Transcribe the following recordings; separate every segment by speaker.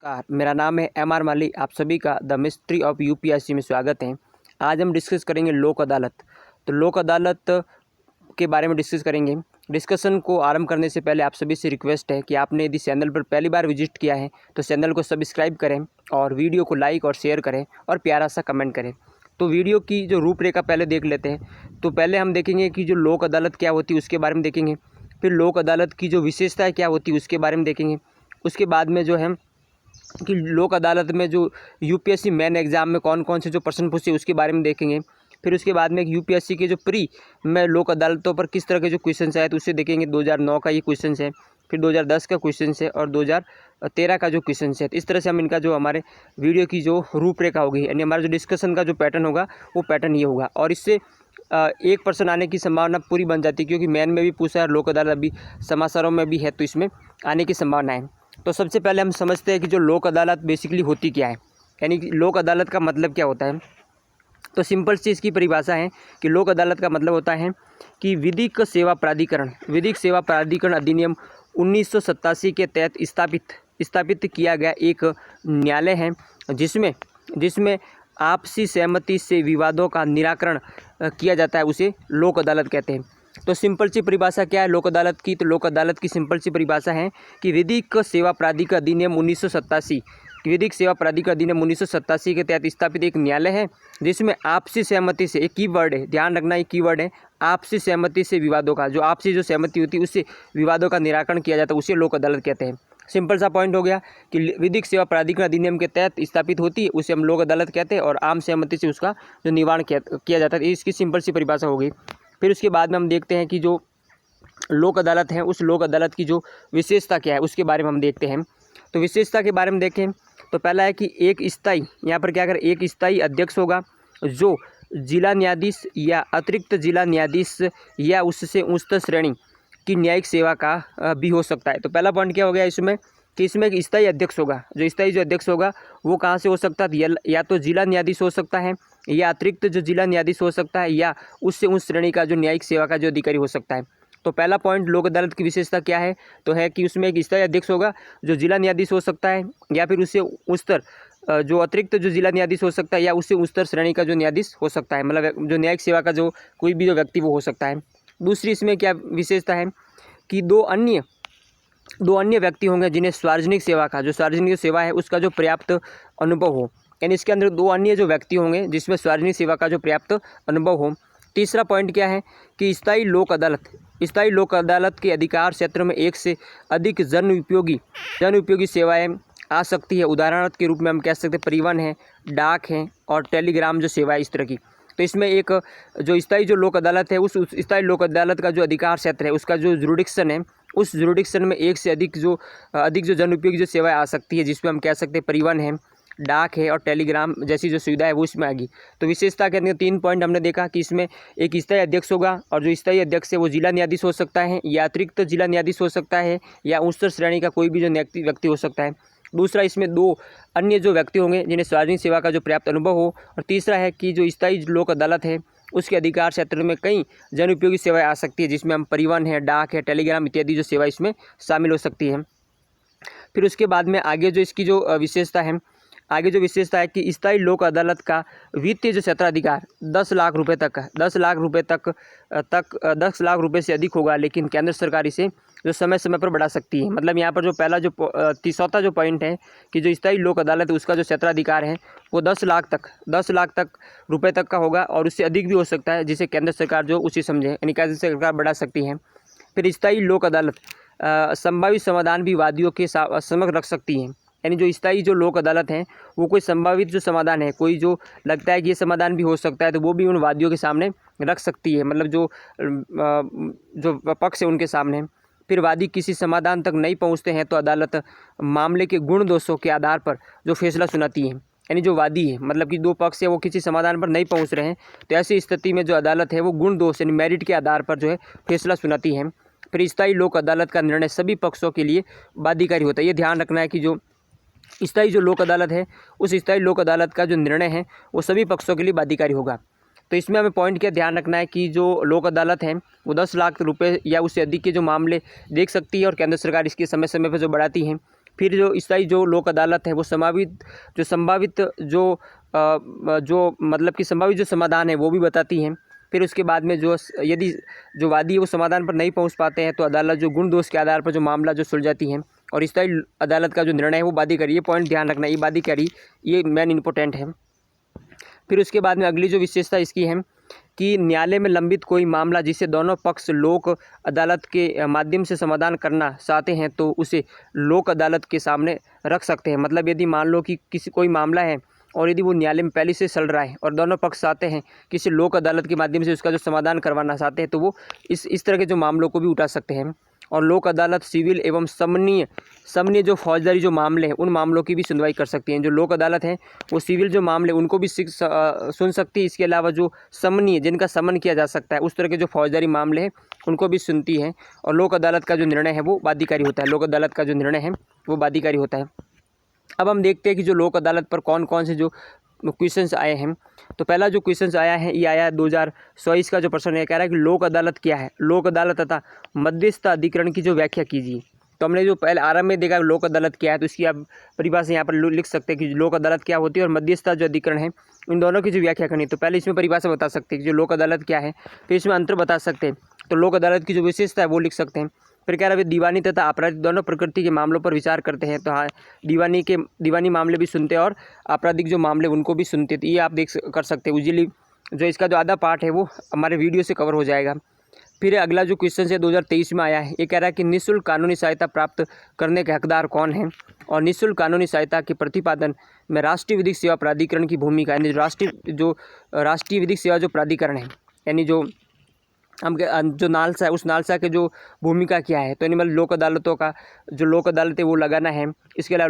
Speaker 1: मेरा नाम है एम आर माली। आप सभी का द मिस्ट्री ऑफ यूपीएससी में स्वागत है। आज हम डिस्कस करेंगे लोक अदालत। तो लोक अदालत के बारे में डिस्कस करेंगे। डिस्कशन को आरंभ करने से पहले आप सभी से रिक्वेस्ट है कि आपने यदि चैनल पर पहली बार विजिट किया है तो चैनल को सब्सक्राइब करें और वीडियो को लाइक और शेयर करें और प्यारा सा कमेंट करें। तो वीडियो की जो रूपरेखा पहले देख लेते हैं। तो पहले हम देखेंगे कि जो लोक अदालत क्या होती है उसके बारे में देखेंगे। फिर लोक अदालत की जो विशेषताएँ क्या होती है उसके बारे में देखेंगे। उसके बाद में जो है कि लोक अदालत में जो यूपीएससी मेन एग्ज़ाम में कौन कौन से जो प्रश्न पूछे उसके बारे में देखेंगे। फिर उसके बाद में यूपीएससी के जो प्री में लोक अदालतों पर किस तरह के जो क्वेश्चन आए तो उसे देखेंगे। 2009 का ये क्वेश्चन है, फिर 2010 का क्वेश्चन है और 2013 का जो क्वेश्चन है। इस तरह से हम इनका जो हमारे वीडियो की जो रूपरेखा होगी यानी हमारा जो डिस्कशन का जो पैटर्न होगा वो पैटर्न ये होगा। और इससे 1% आने की संभावना पूरी बन जाती है, क्योंकि मेन में भी पूछा है, लोक अदालत अभी समाचारों में भी है, तो इसमें आने की संभावना है। तो सबसे पहले हम समझते हैं कि जो लोक अदालत बेसिकली होती क्या है, यानी कि लोक अदालत का मतलब क्या होता है। तो सिंपल सी इसकी परिभाषा है कि लोक अदालत का मतलब होता है कि विधिक सेवा प्राधिकरण अधिनियम 1987 के तहत स्थापित किया गया एक न्यायालय है जिसमें आपसी सहमति से विवादों का निराकरण किया जाता है, उसे लोक अदालत कहते हैं। तो सिंपल सी परिभाषा क्या है लोक अदालत की। तो लोक अदालत की सिंपल सी परिभाषा है कि विधिक सेवा प्राधिकरण अधिनियम 1987 के तहत स्थापित एक न्यायालय है जिसमें आपसी सहमति से, एक कीवर्ड है, ध्यान रखना, एक कीवर्ड है, आपसी सहमति से विवादों का, जो आपसी जो सहमति होती है उससे विवादों का निराकरण किया जाता है, उसे लोक अदालत कहते हैं। सिंपल सा पॉइंट हो गया कि विधिक सेवा प्राधिकरण अधिनियम के तहत स्थापित होती है उसे हम लोक अदालत कहते हैं, और आम सहमति से उसका जो निवारण किया जाता है, इसकी सिंपल सी परिभाषा हो गई। फिर उसके बाद में हम देखते हैं कि जो लोक अदालत है उस लोक अदालत की जो विशेषता क्या है उसके बारे में हम देखते हैं। तो विशेषता के बारे में देखें तो पहला है कि एक स्थायी, यहाँ पर क्या करें, एक स्थायी अध्यक्ष होगा जो जिला न्यायाधीश या अतिरिक्त जिला न्यायाधीश या उससे उच्चतर श्रेणी की न्यायिक सेवा का भी हो सकता है। तो पहला पॉइंट क्या हो गया इसमें कि इसमें एक स्थायी अध्यक्ष होगा। जो अध्यक्ष होगा वो कहाँ से हो सकता है, या तो जिला न्यायाधीश हो सकता है, या अतिरिक्त जो जिला न्यायाधीश हो सकता है, या उससे उस श्रेणी का जो न्यायिक सेवा का जो अधिकारी हो सकता है। तो पहला पॉइंट लोक अदालत की विशेषता क्या है, तो है कि उसमें एक स्थायी अध्यक्ष होगा जो जिला न्यायाधीश हो सकता है, या फिर उससे उच्चतर जो अतिरिक्त जो जिला न्यायाधीश हो सकता है, या उससे उच्चतर श्रेणी का जो न्यायाधीश हो सकता है, मतलब जो न्यायिक सेवा का जो कोई भी जो व्यक्ति वो हो सकता है। दूसरी इसमें क्या विशेषता है कि दो अन्य व्यक्ति होंगे जिन्हें सार्वजनिक सेवा है उसका जो पर्याप्त अनुभव हो, यानी इसके अंदर दो अन्य जो व्यक्ति होंगे जिसमें सार्वजनिक सेवा का जो पर्याप्त अनुभव हो। तीसरा पॉइंट क्या है कि स्थायी लोक अदालत के अधिकार क्षेत्र में एक से अधिक जन उपयोगी सेवाएं आ सकती है। उदाहरण के रूप में हम कह सकते हैं परिवहन है, डाक है और टेलीग्राम जो सेवा है, इस तरह की। तो इसमें एक जो स्थायी जो लोक अदालत है उस स्थायी लोक अदालत का जो अधिकार क्षेत्र है उसका जो जुरिडिक्शन है, उस जुरिडिक्शन में एक से अधिक जो जन उपयोगी जो सेवाएं आ सकती है, जिसमें हम कह सकते हैं परिवहन है, डाक है और टेलीग्राम जैसी जो सुविधा है वो इसमें आएगी। तो विशेषता के अंदर 3 पॉइंट हमने देखा कि इसमें एक स्थायी अध्यक्ष होगा, और जो स्थायी अध्यक्ष है वो जिला न्यायाधीश हो सकता है, या अतिरिक्त जिला न्यायाधीश हो सकता है, या उच्चतर श्रेणी का कोई भी जो व्यक्ति हो सकता है। दूसरा, इसमें दो अन्य जो व्यक्ति होंगे जिन्हें सार्वजनिक सेवा का जो पर्याप्त अनुभव हो। और तीसरा है कि जो स्थायी लोक अदालत है उसके अधिकार क्षेत्र में कई जन उपयोगी सेवाएं आ सकती है, जिसमें हम परिवहन है, डाक है, टेलीग्राम इत्यादि जो सेवा इसमें शामिल हो सकती है। फिर उसके बाद में आगे जो इसकी जो विशेषता है कि स्थायी लोक अदालत का वित्तीय जो क्षेत्राधिकार 10 लाख रुपए तक है, 10 लाख रुपए से अधिक होगा, लेकिन केंद्र सरकार इसे जो समय समय पर बढ़ा सकती है। मतलब यहाँ पर जो पहला जो चौथा जो पॉइंट है कि जो स्थायी लोक अदालत है उसका जो क्षेत्राधिकार है वो 10 लाख तक रुपए तक का होगा, और उससे अधिक भी हो सकता है, जिसे केंद्र सरकार जो उसी समझे, यानी केंद्र सरकार बढ़ा सकती है। फिर स्थायी लोक अदालत संभावित समाधान भी वादियों के समक्ष रख सकती है, यानी जो स्थायी जो लोक अदालत है वो कोई संभावित जो समाधान है, कोई जो लगता है कि ये समाधान भी हो सकता है, तो वो भी उन वादियों के सामने रख सकती है, मतलब जो पक्ष है उनके सामने। फिर वादी किसी समाधान तक नहीं पहुंचते हैं तो अदालत मामले के गुण दोषों के आधार पर जो फैसला सुनाती है, यानी जो वादी है, मतलब कि दो पक्ष है वो किसी समाधान पर नहीं पहुंच रहे हैं, तो ऐसी स्थिति में जो अदालत है वो गुण दोष यानी मेरिट के आधार पर जो है फैसला सुनाती है। फिर स्थायी लोक अदालत का निर्णय सभी पक्षों के लिए बाध्यकारी होता है। ये ध्यान रखना है कि जो स्थायी जो लोक अदालत है उस स्थायी लोक अदालत का जो निर्णय है वो सभी पक्षों के लिए बाध्यकारी होगा। तो इसमें हमें पॉइंट क्या ध्यान रखना है कि जो लोक अदालत है वो 10 लाख रुपए या उससे अधिक के जो मामले देख सकती है, और केंद्र सरकार इसके समय समय पर जो बढ़ाती है। फिर जो स्थायी जो लोक अदालत है वो संभावित जो मतलब कि संभावित जो समाधान है वो भी बताती हैं। फिर उसके बाद में यदि जो वादी है वो समाधान पर नहीं पहुंच पाते हैं तो अदालत जो गुण दोष के आधार पर जो मामला जो सुलझाती है, और स्थायी अदालत का जो निर्णय है वो बाधिकारी। ये पॉइंट ध्यान रखना, ये बाधिकारी, ये मेन इंपॉर्टेंट है। फिर उसके बाद में अगली जो विशेषता इसकी है कि न्यायालय में लंबित कोई मामला जिसे दोनों पक्ष लोक अदालत के माध्यम से समाधान करना चाहते हैं तो उसे लोक अदालत के सामने रख सकते हैं। मतलब यदि मान लो कि कोई मामला है और यदि वो न्यायालय में पहले से चल रहा है और दोनों पक्ष चाहते हैं किसी लोक अदालत के माध्यम से उसका जो समाधान करवाना चाहते हैं तो वो इस तरह के जो मामलों को भी उठा सकते हैं। और लोक अदालत सिविल एवं समनीय जो फौजदारी जो मामले हैं उन मामलों की भी सुनवाई कर सकती हैं। जो लोक अदालत है वो सिविल जो मामले उनको भी सुन सकती है। इसके अलावा जो समनीय जिनका समन किया जा सकता है उस तरह के जो फौजदारी मामले हैं उनको भी सुनती है। और लोक अदालत का जो निर्णय है वो बाध्यकारी होता है। लोक अदालत का जो निर्णय है वो बाध्यकारी होता है। अब हम देखते हैं कि जो लोक अदालत पर कौन कौन से जो क्वेश्चंस आए हैं। तो पहला जो क्वेश्चंस आया है ये आया 2024 का जो प्रश्न है, कह रहा है कि लोक अदालत क्या है, लोक अदालत तथा मध्यस्थ अधिकरण की जो व्याख्या कीजिए। तो हमने जो पहले आरंभ में देखा लोक अदालत क्या है, तो इसकी आप परिभाषा यहाँ पर लिख सकते हैं कि लोक अदालत क्या होती है और मध्यस्थ जो अधिकरण है इन दोनों की जो व्याख्या करनी है। तो पहले इसमें परिभाषा बता सकते हैं कि जो लोक अदालत क्या है, फिर इसमें अंतर बता सकते हैं। तो लोक अदालत की जो विशेषता है वो लिख सकते हैं। फिर कह रहा है दीवानी तथा आपराधिक दोनों प्रकृति के मामलों पर विचार करते हैं। तो हाँ, दीवानी मामले भी सुनते हैं और आपराधिक जो मामले उनको भी सुनते हैं। तो ये आप कर सकते हैं। यूजुअली जो इसका जो आधा पार्ट है वो हमारे वीडियो से कवर हो जाएगा। फिर अगला जो क्वेश्चन है 2023 में आया है, ये कह रहा है कि निःशुल्क कानूनी सहायता प्राप्त करने के हकदार कौन हैं और निःशुल्क कानूनी सहायता के प्रतिपादन में राष्ट्रीय विधिक सेवा प्राधिकरण की भूमिका। यानी राष्ट्रीय विधिक सेवा जो प्राधिकरण है, यानी जो जो नालसा है उस नालसा के जो भूमिका क्या है। तो यानी मतलब लोक अदालतों का जो लोक अदालत है वो लगाना है। इसके अलावा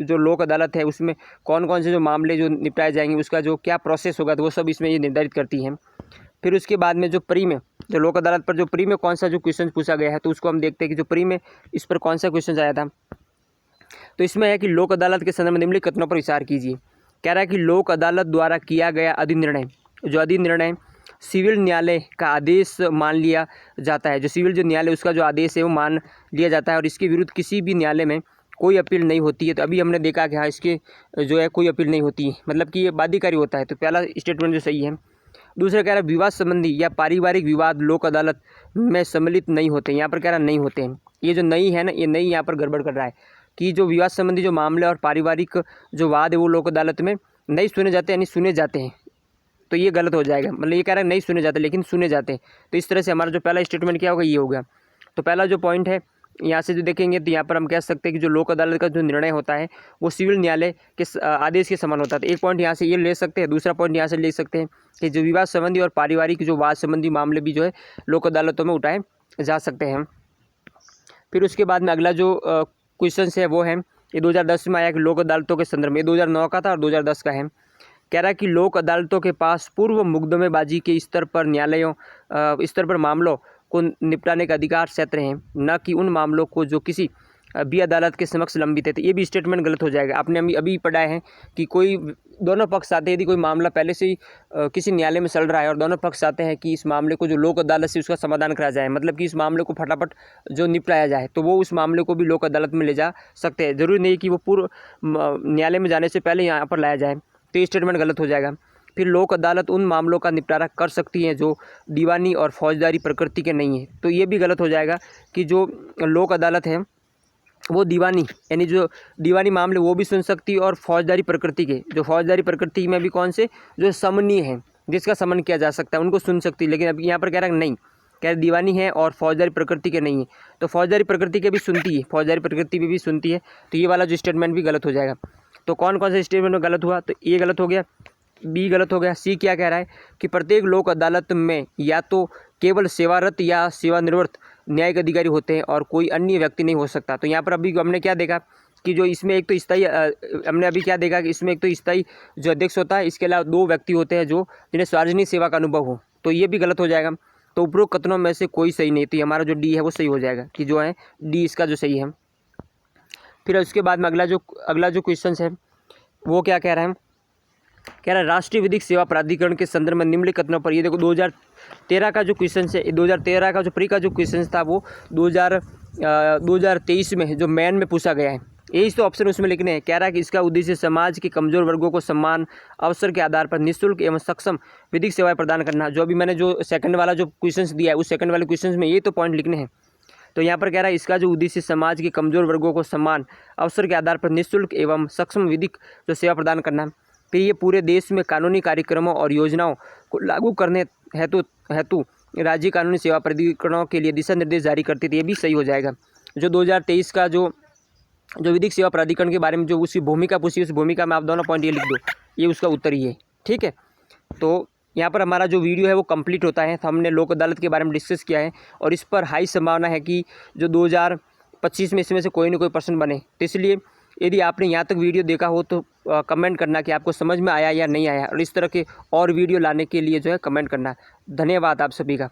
Speaker 1: जो लोक अदालत है उसमें कौन कौन से जो मामले जो निपटाए जाएंगे उसका जो क्या प्रोसेस होगा तो वो सब इसमें ये निर्धारित करती हैं। फिर उसके बाद में जो प्री में जो लोक अदालत पर जो प्री में कौन सा जो क्वेश्चन पूछा गया है तो उसको हम देखते हैं कि जो प्री में इस पर कौन सा क्वेश्चन आया था। तो इसमें है कि लोक अदालत के संदर्भ में निम्नलिखित कथनों पर विचार कीजिए। कह रहा है कि लोक अदालत द्वारा किया गया अधिनिर्णय सिविल न्यायालय का आदेश मान लिया जाता है। जो सिविल जो न्यायालय उसका जो आदेश है वो मान लिया जाता है और इसके विरुद्ध किसी भी न्यायालय में कोई अपील नहीं होती है। तो अभी हमने देखा कि हाँ इसके जो है कोई अपील नहीं होती है, मतलब कि ये बाध्यकारी होता है। तो पहला स्टेटमेंट जो सही है। दूसरा कह रहा है विवाद संबंधी या पारिवारिक विवाद लोक अदालत में सम्मिलित नहीं होते। यहाँ पर कह रहा नहीं होते हैं। ये जो नहीं है ना, ये नहीं यहाँ पर गड़बड़ कर रहा है कि जो विवाद संबंधी जो मामले और पारिवारिक जो वाद है वो लोक अदालत में नहीं सुने जाते, यानी सुने जाते हैं। तो ये गलत हो जाएगा। मतलब ये कह रहा है नहीं सुने जाते लेकिन सुने जाते हैं। तो इस तरह से हमारा जो पहला स्टेटमेंट क्या होगा ये होगा। तो पहला जो पॉइंट है यहाँ से जो देखेंगे तो यहाँ पर हम कह सकते हैं कि जो लोक अदालत का जो निर्णय होता है वो सिविल न्यायालय के आदेश के समान होता है। तो एक पॉइंट यहाँ से ये ले सकते हैं। दूसरा पॉइंट यहाँ से ले सकते हैं कि जो विवाद संबंधी और पारिवारिक जो वाद संबंधी मामले भी जो है लोक अदालतों में उठाए जा सकते हैं। फिर उसके बाद में अगला जो क्वेश्चन है वो है ये 2010 में आया कि लोक अदालतों के संदर्भ में, 2009 का था और 2010 का है। कह रहा है कि लोक अदालतों के पास पूर्व मुकदमेबाजी के स्तर पर मामलों को निपटाने का अधिकार क्षेत्र हैं, न कि उन मामलों को जो किसी भी अदालत के समक्ष लंबित है। तो ये भी स्टेटमेंट गलत हो जाएगा। आपने अभी पढ़ा है कि कोई दोनों पक्ष आते हैं, यदि कोई मामला पहले से ही किसी न्यायालय में चल रहा है और दोनों पक्ष आते हैं कि इस मामले को जो लोक अदालत से उसका समाधान करा जाए, मतलब कि इस मामले को फटाफट जो निपटाया जाए, तो वो उस मामले को भी लोक अदालत में ले जा सकते हैं। जरूरी नहीं कि वो पूर्व न्यायालय में जाने से पहले यहाँ पर लाया जाए। तो ये स्टेटमेंट गलत हो जाएगा। फिर लोक अदालत उन मामलों का निपटारा कर सकती है जो दीवानी और फौजदारी प्रकृति के नहीं है। तो ये भी गलत हो जाएगा कि जो लोक अदालत है वो दीवानी यानी जो दीवानी मामले वो भी सुन सकती है और फौजदारी प्रकृति के जो फौजदारी प्रकृति में भी कौन से जो समनीय है जिसका समन किया जा सकता है उनको सुन सकती है। लेकिन अब यहाँ पर कह रहा है नहीं, कह रहा दीवानी है और फौजदारी प्रकृति के नहीं है। तो फौजदारी प्रकृति के भी सुनती है, फौजदारी प्रकृति भी सुनती है। तो ये वाला जो स्टेटमेंट भी गलत हो जाएगा। तो कौन कौन सा स्टेटमेंट में गलत हुआ, तो ए गलत हो गया, बी गलत हो गया। सी क्या कह रहा है कि प्रत्येक लोक अदालत में या तो केवल सेवारत या सेवानिवृत्त न्यायिक अधिकारी होते हैं और कोई अन्य व्यक्ति नहीं हो सकता। तो यहाँ पर अभी हमने क्या देखा कि जो इसमें एक तो स्थायी हमने अभी क्या देखा कि इसमें एक तो स्थायी जो अध्यक्ष होता है, इसके अलावा 2 व्यक्ति होते हैं जो जिन्हें सार्वजनिक सेवा का अनुभव हो। तो ये भी गलत हो जाएगा। तो उपरोक्त कथनों में से कोई सही नहीं। तो हमारा जो डी है वो सही हो जाएगा कि जो है डी इसका जो सही है। फिर उसके बाद में अगला जो क्वेश्चन है वो क्या कह रहा है, कह रहा है राष्ट्रीय विधिक सेवा प्राधिकरण के संदर्भ में निम्नलिखित कथनों पर। ये देखो 2013 का जो क्वेश्चन है, 2013 का जो प्री का जो क्वेश्चन था वो 2023 में जो मेन में पूछा गया है। यही तो ऑप्शन उसमें लिखने हैं। कह रहा है कि इसका उद्देश्य समाज के कमजोर वर्गों को सम्मान अवसर के आधार पर निःशुल्क एवं सक्षम विधिक सेवाएं प्रदान करना। जो अभी मैंने जो सेकंड वाला जो क्वेश्चंस दिया है उस सेकंड वाले क्वेश्चंस में ये तो पॉइंट लिखने हैं। तो यहाँ पर कह रहा है इसका जो उद्देश्य समाज के कमजोर वर्गों को सम्मान अवसर के आधार पर निःशुल्क एवं सक्षम विधिक जो सेवा प्रदान करना। फिर ये पूरे देश में कानूनी कार्यक्रमों और योजनाओं को लागू करने हेतु राज्य कानूनी सेवा प्राधिकरणों के लिए दिशा निर्देश जारी करती थी। ये भी सही हो जाएगा। जो 2023 का जो विधिक सेवा प्राधिकरण के बारे में जो उसकी भूमिका पूछी, उस भूमिका में आप दोनों पॉइंट ये लिख दो, ये उसका उत्तर ही है। ठीक है, तो यहाँ पर हमारा जो वीडियो है वो कंप्लीट होता है। तो हमने लोक अदालत के बारे में डिस्कस किया है और इस पर हाई संभावना है कि जो 2025 में इसमें से कोई ना कोई प्रश्न बने। तो इसलिए यदि आपने यहाँ तक वीडियो देखा हो तो कमेंट करना कि आपको समझ में आया या नहीं आया, और इस तरह के और वीडियो लाने के लिए जो है कमेंट करना। धन्यवाद आप सभी का।